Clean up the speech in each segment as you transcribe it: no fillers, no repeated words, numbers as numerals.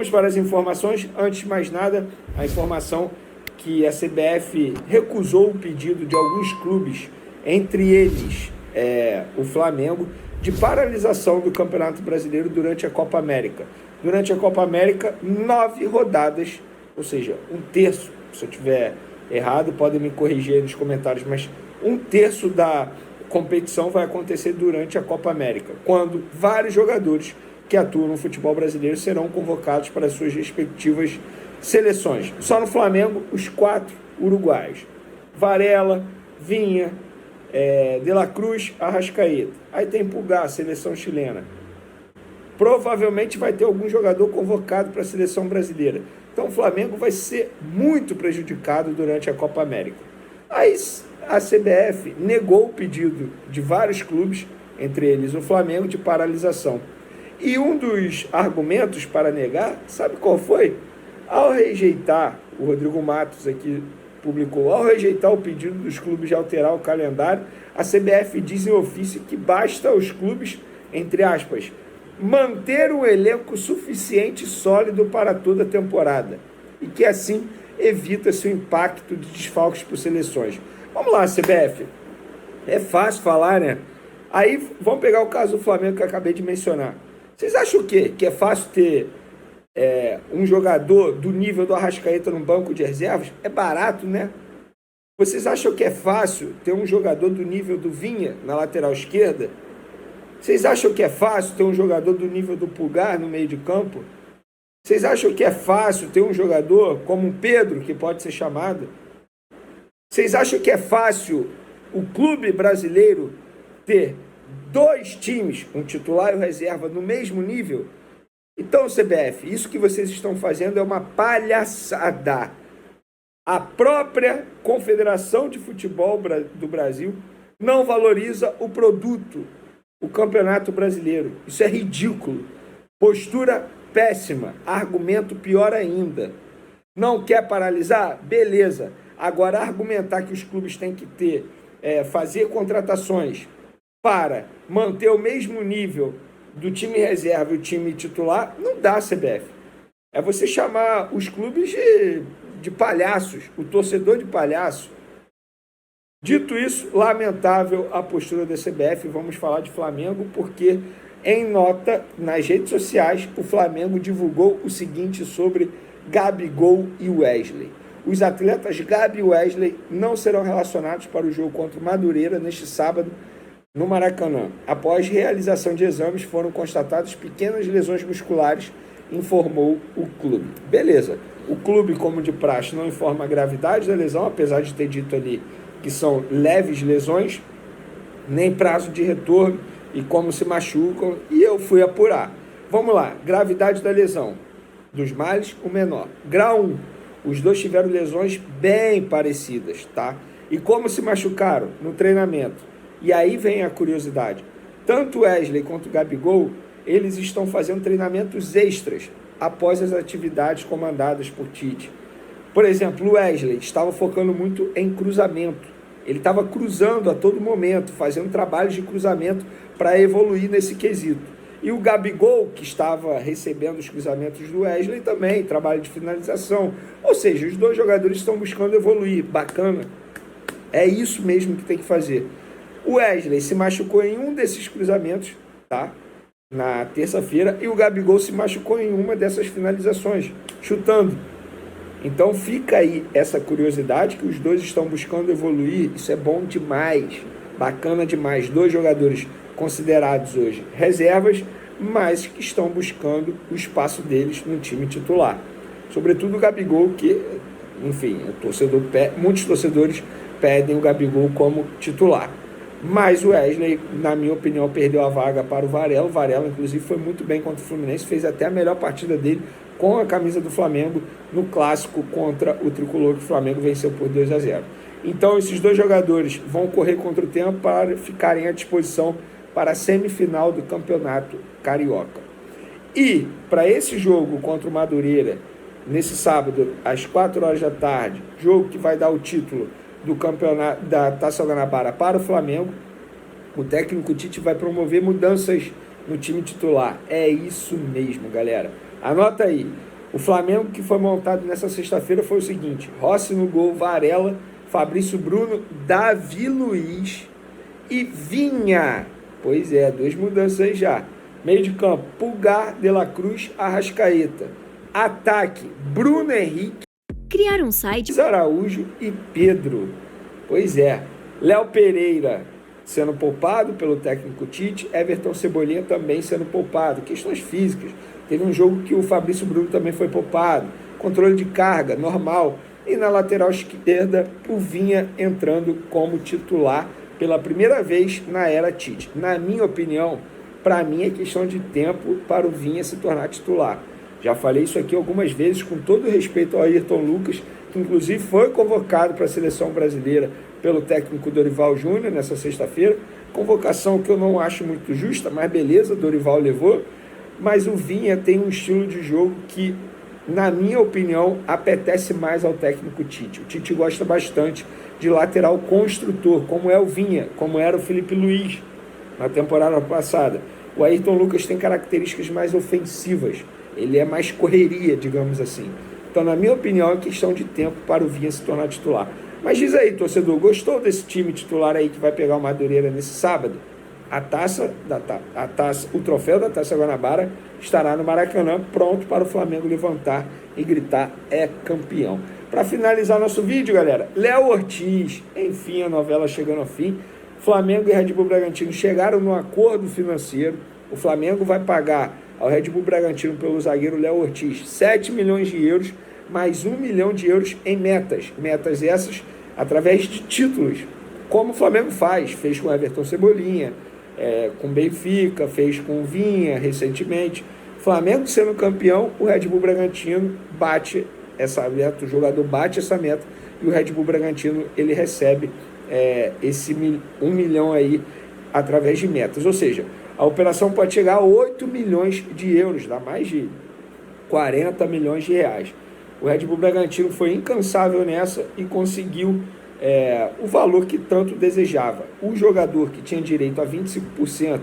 Vamos para as informações. Antes de mais nada, a informação que a CBF recusou o pedido de alguns clubes, entre eles o Flamengo, de paralisação do Campeonato Brasileiro durante a Copa América. Durante a Copa América, 9 rodadas, ou seja, um terço, se eu estiver errado, podem me corrigir aí nos comentários, mas um terço da competição vai acontecer durante a Copa América, quando vários jogadores que atuam no futebol brasileiro serão convocados para as suas respectivas seleções. Só no Flamengo, os 4 uruguaios: Varela, Vinha, De La Cruz, Arrascaeta. Aí tem Pulgar, seleção chilena. Provavelmente vai ter algum jogador convocado para a seleção brasileira. Então o Flamengo vai ser muito prejudicado durante a Copa América. Aí a CBF negou o pedido de vários clubes, entre eles o Flamengo, de paralisação. E um dos argumentos para negar, sabe qual foi? Ao rejeitar, o Rodrigo Matos aqui publicou, ao rejeitar o pedido dos clubes de alterar o calendário, a CBF diz em ofício que basta aos clubes, entre aspas, manter um elenco suficiente e sólido para toda a temporada, e que assim evita-se o impacto de desfalques por seleções. Vamos lá, CBF. É fácil falar, né? Aí vamos pegar o caso do Flamengo que eu acabei de mencionar. Vocês acham o quê? Que é fácil ter um jogador do nível do Arrascaeta no banco de reservas? É barato, né? Vocês acham que é fácil ter um jogador do nível do Vinha na lateral esquerda? Vocês acham que é fácil ter um jogador do nível do Pulgar no meio de campo? Vocês acham que é fácil ter um jogador como o Pedro, que pode ser chamado? Vocês acham que é fácil o clube brasileiro ter 2 times, um titular e um reserva, no mesmo nível? Então, CBF, isso que vocês estão fazendo é uma palhaçada. A própria Confederação de Futebol do Brasil não valoriza o produto, o Campeonato Brasileiro. Isso é ridículo. Postura péssima. Argumento pior ainda. Não quer paralisar? Beleza. Agora, argumentar que os clubes têm que fazer contratações para manter o mesmo nível do time reserva e o time titular, não dá, CBF. É você chamar os clubes de palhaços, o torcedor de palhaço. Dito isso, lamentável a postura da CBF. Vamos falar de Flamengo, porque em nota nas redes sociais, o Flamengo divulgou o seguinte sobre Gabigol e Wesley. Os atletas Gabi e Wesley não serão relacionados para o jogo contra o Madureira neste sábado no Maracanã. Após realização de exames, foram constatadas pequenas lesões musculares, informou o clube. Beleza, o clube, como de praxe, não informa a gravidade da lesão, apesar de ter dito ali que são leves lesões, nem prazo de retorno e como se machucam, e eu fui apurar. Vamos lá, gravidade da lesão. Dos males, o menor. Grau 1, os dois tiveram lesões bem parecidas, tá? E como se machucaram? No treinamento. E aí vem a curiosidade. Tanto Wesley quanto Gabigol, eles estão fazendo treinamentos extras após as atividades comandadas por Tite. Por exemplo, o Wesley estava focando muito em cruzamento. Ele estava cruzando a todo momento, fazendo trabalhos de cruzamento para evoluir nesse quesito. E o Gabigol, que estava recebendo os cruzamentos do Wesley também, trabalho de finalização. Ou seja, os dois jogadores estão buscando evoluir. Bacana. É isso mesmo que tem que fazer. O Wesley se machucou em um desses cruzamentos, tá? Na terça-feira, e o Gabigol se machucou em uma dessas finalizações, chutando. Então fica aí essa curiosidade que os dois estão buscando evoluir. Isso é bom demais, bacana demais. 2 jogadores considerados hoje reservas, mas que estão buscando o espaço deles no time titular. Sobretudo o Gabigol, que, enfim, muitos torcedores pedem o Gabigol como titular. Mas o Wesley, na minha opinião, perdeu a vaga para o Varela. O Varela, inclusive, foi muito bem contra o Fluminense, fez até a melhor partida dele com a camisa do Flamengo no clássico contra o Tricolor, que o Flamengo venceu por 2-0. Então, esses 2 jogadores vão correr contra o tempo para ficarem à disposição para a semifinal do Campeonato Carioca. E, para esse jogo contra o Madureira, nesse sábado, às 4 horas da tarde, jogo que vai dar o título do campeonato da Taça Guanabara para o Flamengo, o técnico Tite vai promover mudanças no time titular. É isso mesmo, galera. Anota aí. O Flamengo que foi montado nessa sexta-feira foi o seguinte: Rossi no gol, Varela, Fabrício Bruno, Davi Luiz e Vinha. Pois é, 2 mudanças aí já. Meio de campo, Pulgar, De La Cruz, Arrascaeta. Ataque, Bruno Henrique, Criar um site, Araújo e Pedro. Pois é, Léo Pereira sendo poupado pelo técnico Tite, Everton Cebolinha também sendo poupado. Questões físicas. Teve um jogo que o Fabrício Bruno também foi poupado. Controle de carga, normal. E na lateral esquerda, o Vinha entrando como titular pela primeira vez na era Tite. Na minha opinião, para mim é questão de tempo para o Vinha se tornar titular. Já falei isso aqui algumas vezes, com todo respeito ao Ayrton Lucas, que inclusive foi convocado para a seleção brasileira pelo técnico Dorival Júnior nessa sexta-feira. Convocação que eu não acho muito justa, mas beleza, Dorival levou. Mas o Vinha tem um estilo de jogo que, na minha opinião, apetece mais ao técnico Tite. O Tite gosta bastante de lateral construtor, como é o Vinha, como era o Felipe Luiz na temporada passada. O Ayrton Lucas tem características mais ofensivas. Ele é mais correria, digamos assim. Então, na minha opinião, é questão de tempo para o Vinha se tornar titular. Mas diz aí, torcedor, gostou desse time titular aí que vai pegar o Madureira nesse sábado? O troféu da Taça Guanabara estará no Maracanã, pronto para o Flamengo levantar e gritar: é campeão. Para finalizar nosso vídeo, galera, Léo Ortiz, enfim, a novela chegando ao fim. Flamengo e Red Bull Bragantino chegaram num acordo financeiro. O Flamengo vai pagar ao Red Bull Bragantino pelo zagueiro Léo Ortiz 7 milhões de euros, mais 1 milhão de euros em metas. Metas essas através de títulos, como o Flamengo fez com Everton Cebolinha, com Benfica, fez com Vinha recentemente. Flamengo sendo campeão, o Red Bull Bragantino bate essa meta, o jogador bate essa meta e o Red Bull Bragantino ele recebe esse 1 milhão aí através de metas. Ou seja, a operação pode chegar a 8 milhões de euros, dá mais de 40 milhões de reais. O Red Bull Bragantino foi incansável nessa e conseguiu o valor que tanto desejava. O jogador que tinha direito a 25%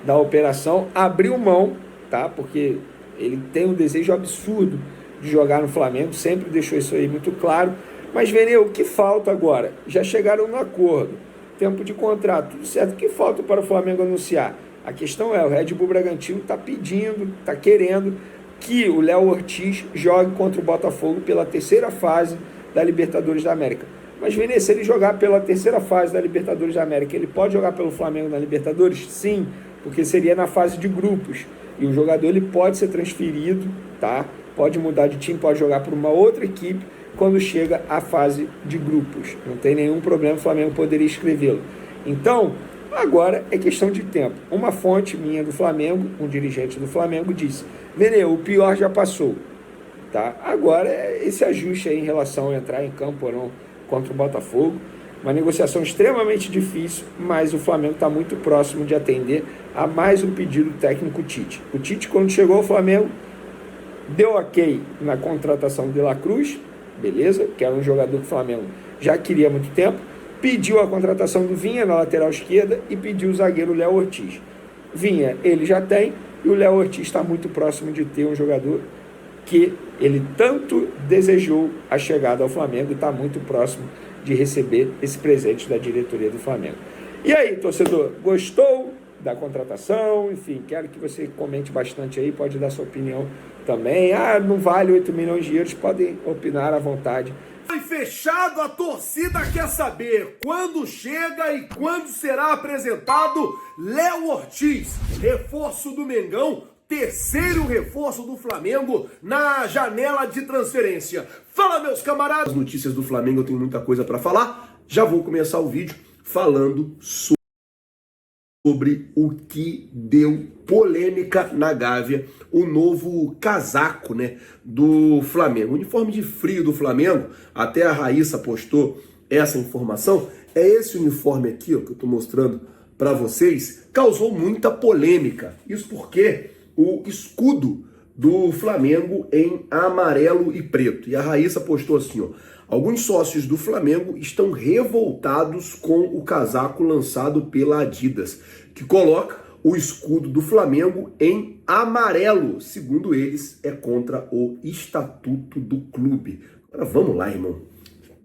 da operação abriu mão, tá? Porque ele tem um desejo absurdo de jogar no Flamengo, sempre deixou isso aí muito claro. Mas, Vene, o que falta agora? Já chegaram no acordo, tempo de contrato, tudo certo. O que falta para o Flamengo anunciar? A questão é, o Red Bull Bragantino está pedindo, está querendo que o Léo Ortiz jogue contra o Botafogo pela terceira fase da Libertadores da América. Mas, Vene, se ele jogar pela terceira fase da Libertadores da América, ele pode jogar pelo Flamengo na Libertadores? Sim, porque seria na fase de grupos. E o jogador ele pode ser transferido, tá? Pode mudar de time, pode jogar por uma outra equipe quando chega à fase de grupos. Não tem nenhum problema, o Flamengo poderia escrevê-lo. Então, agora é questão de tempo. Uma fonte minha do Flamengo, um dirigente do Flamengo, disse: Vene, o pior já passou. Tá? Agora é esse ajuste aí em relação a entrar em campo ou não contra o Botafogo. Uma negociação extremamente difícil, mas o Flamengo está muito próximo de atender a mais um pedido do técnico Tite. O Tite, quando chegou ao Flamengo, deu ok na contratação de De La Cruz, beleza, que era um jogador que o Flamengo já queria há muito tempo, pediu a contratação do Vinha na lateral esquerda e pediu o zagueiro Léo Ortiz. Vinha ele já tem, e o Léo Ortiz está muito próximo de ter um jogador que ele tanto desejou a chegada ao Flamengo e está muito próximo de receber esse presente da diretoria do Flamengo. E aí, torcedor, gostou da contratação? Enfim, quero que você comente bastante aí, pode dar sua opinião também. Não vale 8 milhões de euros, podem opinar à vontade. Foi fechado, a torcida quer saber quando chega e quando será apresentado Léo Ortiz, reforço do Mengão, terceiro reforço do Flamengo na janela de transferência. Fala, meus camaradas! As notícias do Flamengo, eu tenho muita coisa para falar. Já vou começar o vídeo falando sobre o que deu polêmica na Gávea, o novo casaco, né, do Flamengo. O uniforme de frio do Flamengo, até a Raíssa postou essa informação, é esse uniforme aqui, ó, que eu tô mostrando para vocês, causou muita polêmica. Isso porque o escudo do Flamengo em amarelo e preto. E a Raíssa postou assim, ó: alguns sócios do Flamengo estão revoltados com o casaco lançado pela Adidas, que coloca o escudo do Flamengo em amarelo. Segundo eles, é contra o estatuto do clube. Agora vamos lá, irmão.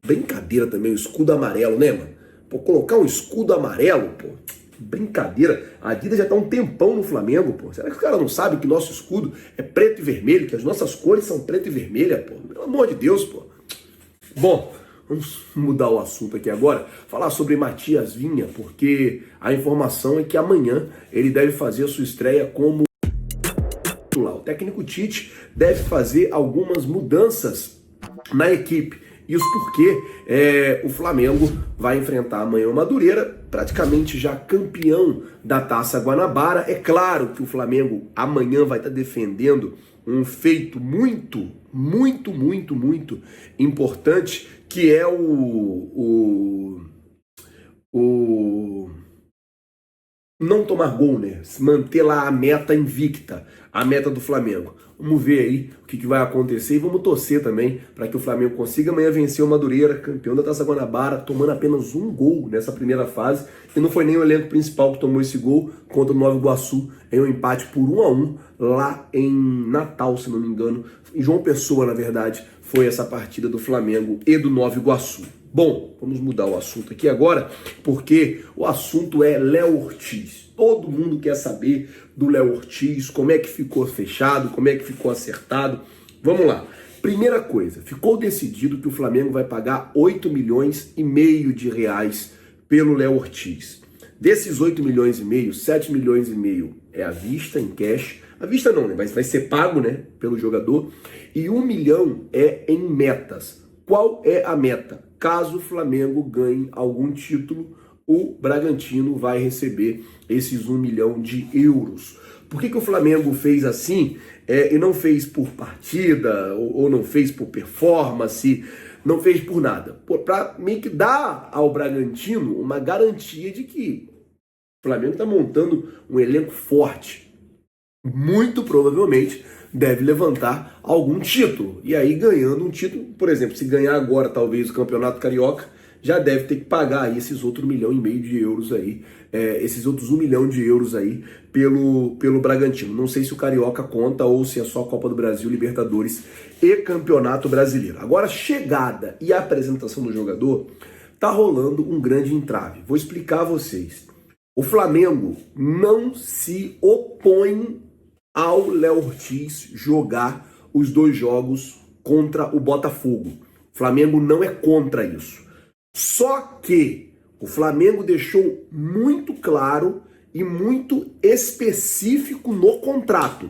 Brincadeira também o escudo amarelo, né, mano? Pô, colocar um escudo amarelo, pô, brincadeira. A Adidas já tá um tempão no Flamengo, pô. Será que os caras não sabem que nosso escudo é preto e vermelho, que as nossas cores são preto e vermelha, pô? Pelo amor de Deus, pô. Bom, vamos mudar o assunto aqui agora, falar sobre Matias Vinha, porque a informação é que amanhã ele deve fazer a sua estreia como titular. O técnico Tite deve fazer algumas mudanças na equipe. Isso porque o Flamengo vai enfrentar amanhã o Madureira, praticamente já campeão da Taça Guanabara. É claro que o Flamengo amanhã vai estar defendendo um feito muito importante, que é o não tomar gol, né? Manter lá a meta invicta, a meta do Flamengo. Vamos ver aí o que vai acontecer e vamos torcer também para que o Flamengo consiga amanhã vencer o Madureira, campeão da Taça Guanabara, tomando apenas um gol nessa primeira fase. E não foi nem o elenco principal que tomou esse gol contra o Nova Iguaçu em um empate por 1-1 lá em Natal, se não me engano. Em João Pessoa, na verdade, foi essa partida do Flamengo e do Nova Iguaçu. Bom, vamos mudar o assunto aqui agora, porque o assunto é Léo Ortiz. Todo mundo quer saber do Léo Ortiz, como é que ficou fechado, como é que ficou acertado. Vamos lá. Primeira coisa, ficou decidido que o Flamengo vai pagar 8 milhões e meio de reais pelo Léo Ortiz. Desses 8 milhões e meio, 7 milhões e meio é à vista, em cash. À vista não, né? Vai ser pago, né, pelo jogador. E 1 milhão é em metas. Qual é a meta? Caso o Flamengo ganhe algum título, o Bragantino vai receber esses 1 milhão de euros. Por que o Flamengo fez assim e não fez por partida, ou não fez por performance, não fez por nada? Para meio que dar ao Bragantino uma garantia de que o Flamengo está montando um elenco forte. Muito provavelmente deve levantar algum título. E aí, ganhando um título, por exemplo, se ganhar agora talvez o Campeonato Carioca, já deve ter que pagar aí esses outros 1,5 milhão de euros aí, esses outros 1 milhão de euros aí pelo Bragantino. Não sei se o Carioca conta ou se é só Copa do Brasil, Libertadores e Campeonato Brasileiro. Agora, chegada e apresentação do jogador, tá rolando um grande entrave. Vou explicar a vocês. O Flamengo não se opõe ao Léo Ortiz jogar os 2 jogos contra o Botafogo. O Flamengo não é contra isso. Só que o Flamengo deixou muito claro e muito específico no contrato.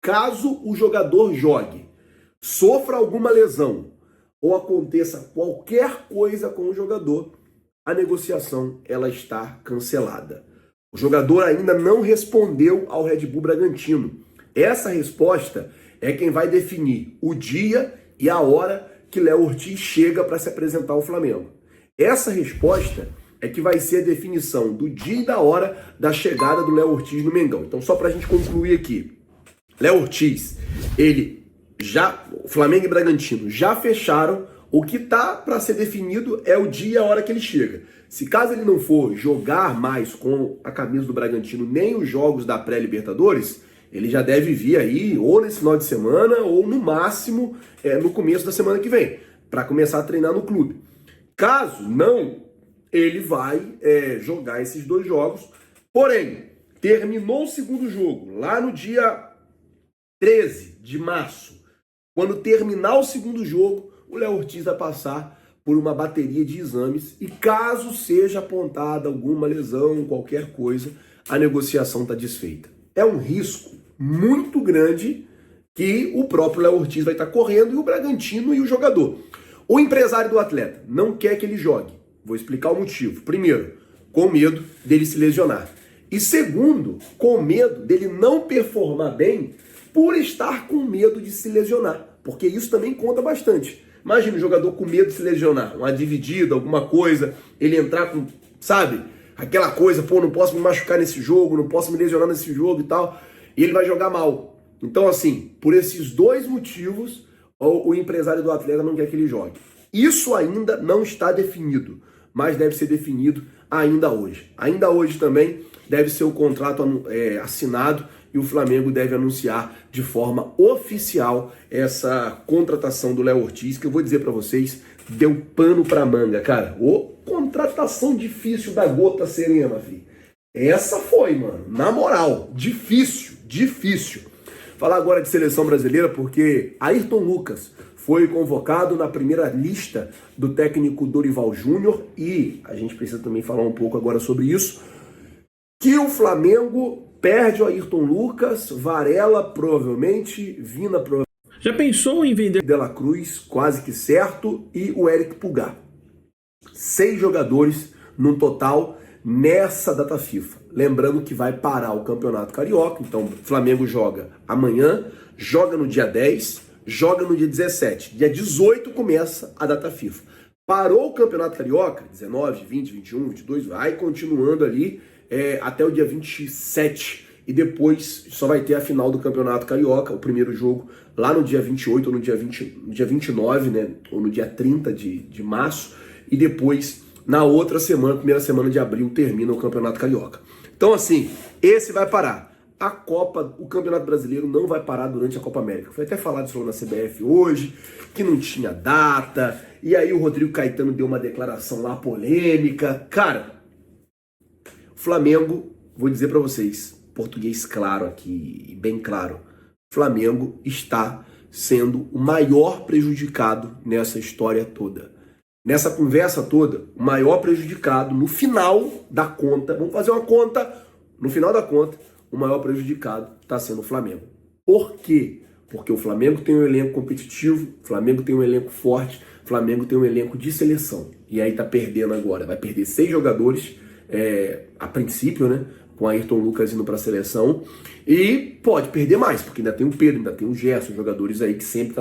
Caso o jogador jogue, sofra alguma lesão ou aconteça qualquer coisa com o jogador, a negociação ela está cancelada. O jogador ainda não respondeu ao Red Bull Bragantino. Essa resposta é quem vai definir o dia e a hora que Léo Ortiz chega para se apresentar ao Flamengo. Essa resposta é que vai ser a definição do dia e da hora da chegada do Léo Ortiz no Mengão. Então, só para a gente concluir aqui, Léo Ortiz, o Flamengo e Bragantino já fecharam. O que tá para ser definido é o dia e a hora que ele chega. Se caso ele não for jogar mais com a camisa do Bragantino nem os jogos da pré-Libertadores, ele já deve vir aí ou nesse final de semana ou no máximo no começo da semana que vem, para começar a treinar no clube. Caso não, ele vai jogar esses 2 jogos. Porém, terminou o segundo jogo lá no dia 13 de março. Quando terminar o segundo jogo, o Léo Ortiz vai passar por uma bateria de exames e caso seja apontada alguma lesão, qualquer coisa, a negociação está desfeita. É um risco muito grande que o próprio Léo Ortiz vai estar correndo e o Bragantino e o jogador. O empresário do atleta não quer que ele jogue. Vou explicar o motivo. Primeiro, com medo dele se lesionar. E segundo, com medo dele não performar bem por estar com medo de se lesionar. Porque isso também conta bastante. Imagina o jogador com medo de se lesionar, uma dividida, alguma coisa, ele entrar com, sabe, aquela coisa, não posso me machucar nesse jogo, não posso me lesionar nesse jogo e tal, e ele vai jogar mal. Então, assim, por esses 2 motivos, o empresário do atleta não quer que ele jogue. Isso ainda não está definido, mas deve ser definido ainda hoje. Ainda hoje também deve ser o contrato assinado e o Flamengo deve anunciar de forma oficial essa contratação do Léo Ortiz, que eu vou dizer para vocês, deu pano pra manga, cara. Ô, contratação difícil da gota serena, filho. Essa foi, mano. Na moral, difícil. Falar agora de seleção brasileira, porque Ayrton Lucas foi convocado na primeira lista do técnico Dorival Júnior e a gente precisa também falar um pouco agora sobre isso, que o Flamengo perde o Ayrton Lucas, Varela provavelmente, Vina provavelmente. Já pensou em vender De La Cruz, quase que certo, e o Eric Pulgar. 6 jogadores no total nessa data FIFA. Lembrando que vai parar o Campeonato Carioca, então o Flamengo joga amanhã, joga no dia 10, joga no dia 17. Dia 18 começa a data FIFA. Parou o Campeonato Carioca, 19, 20, 21, 22, vai continuando ali até o dia 27. E depois só vai ter a final do Campeonato Carioca, o primeiro jogo lá no dia 28 ou no dia 29, né? Ou no dia 30 de março. E depois, na outra semana, primeira semana de abril, termina o Campeonato Carioca. Então, assim, esse vai parar. A Copa, o Campeonato Brasileiro não vai parar durante a Copa América. Foi até falado isso na CBF hoje, que não tinha data. E aí o Rodrigo Caetano deu uma declaração lá polêmica. Cara, o Flamengo, vou dizer pra vocês, português claro aqui, bem claro, Flamengo está sendo o maior prejudicado nessa história toda. Nessa conversa toda, o maior prejudicado no final da conta, vamos fazer uma conta, no final da conta, o maior prejudicado está sendo o Flamengo. Por quê? Porque o Flamengo tem um elenco competitivo, o Flamengo tem um elenco forte, o Flamengo tem um elenco de seleção. E aí tá perdendo agora, vai perder 6 jogadores, a princípio, né? Com Ayrton Lucas indo para a seleção, e pode perder mais, porque ainda tem o Pedro, ainda tem o Gerson, jogadores aí que sempre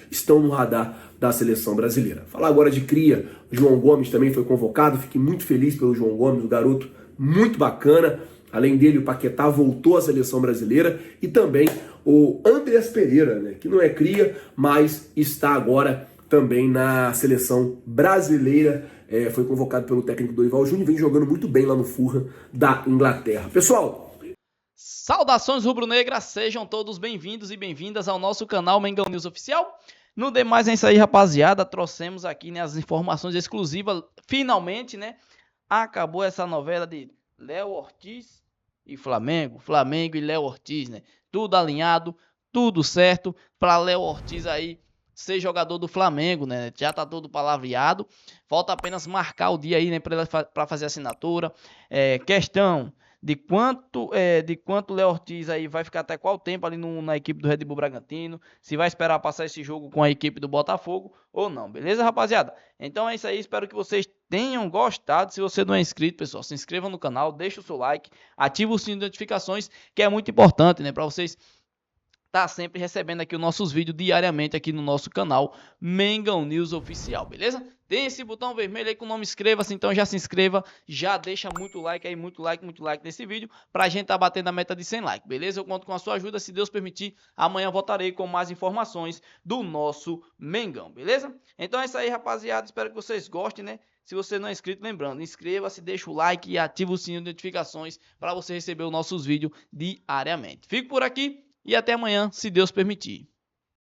estão no radar da seleção brasileira. Falar agora de cria, o João Gomes também foi convocado, fiquei muito feliz pelo João Gomes, o garoto muito bacana. Além dele, o Paquetá voltou à seleção brasileira, e também o Andreas Pereira, né, que não é cria, mas está agora também na seleção brasileira. Foi convocado pelo técnico Dorival Júnior e vem jogando muito bem lá no Fulham da Inglaterra. Pessoal, saudações rubro-negras, sejam todos bem-vindos e bem-vindas ao nosso canal Mengão News Oficial. No demais é isso aí, rapaziada, trouxemos aqui, né, as informações exclusivas. Finalmente, né, acabou essa novela de Léo Ortiz e Flamengo e Léo Ortiz, né, tudo alinhado, tudo certo para Léo Ortiz aí ser jogador do Flamengo, né? Já tá todo palavreado. Falta apenas marcar o dia aí, né, para fazer a assinatura. Questão de quanto Léo Ortiz aí vai ficar, até qual tempo ali na equipe do Red Bull Bragantino, se vai esperar passar esse jogo com a equipe do Botafogo ou não, beleza, rapaziada? Então é isso aí, espero que vocês tenham gostado. Se você não é inscrito, pessoal, se inscreva no canal, deixa o seu like, ativa o sininho de notificações, que é muito importante, né, para vocês tá sempre recebendo aqui os nossos vídeos diariamente aqui no nosso canal Mengão News Oficial, beleza? Tem esse botão vermelho aí com o nome inscreva-se, então já se inscreva, já deixa muito like aí, muito like nesse vídeo, pra gente tá batendo a meta de 100 likes, beleza? Eu conto com a sua ajuda, se Deus permitir, amanhã voltarei com mais informações do nosso Mengão, beleza? Então é isso aí, rapaziada, espero que vocês gostem, né? Se você não é inscrito, lembrando, inscreva-se, deixa o like e ativa o sininho de notificações para você receber os nossos vídeos diariamente. Fico por aqui e até amanhã, se Deus permitir.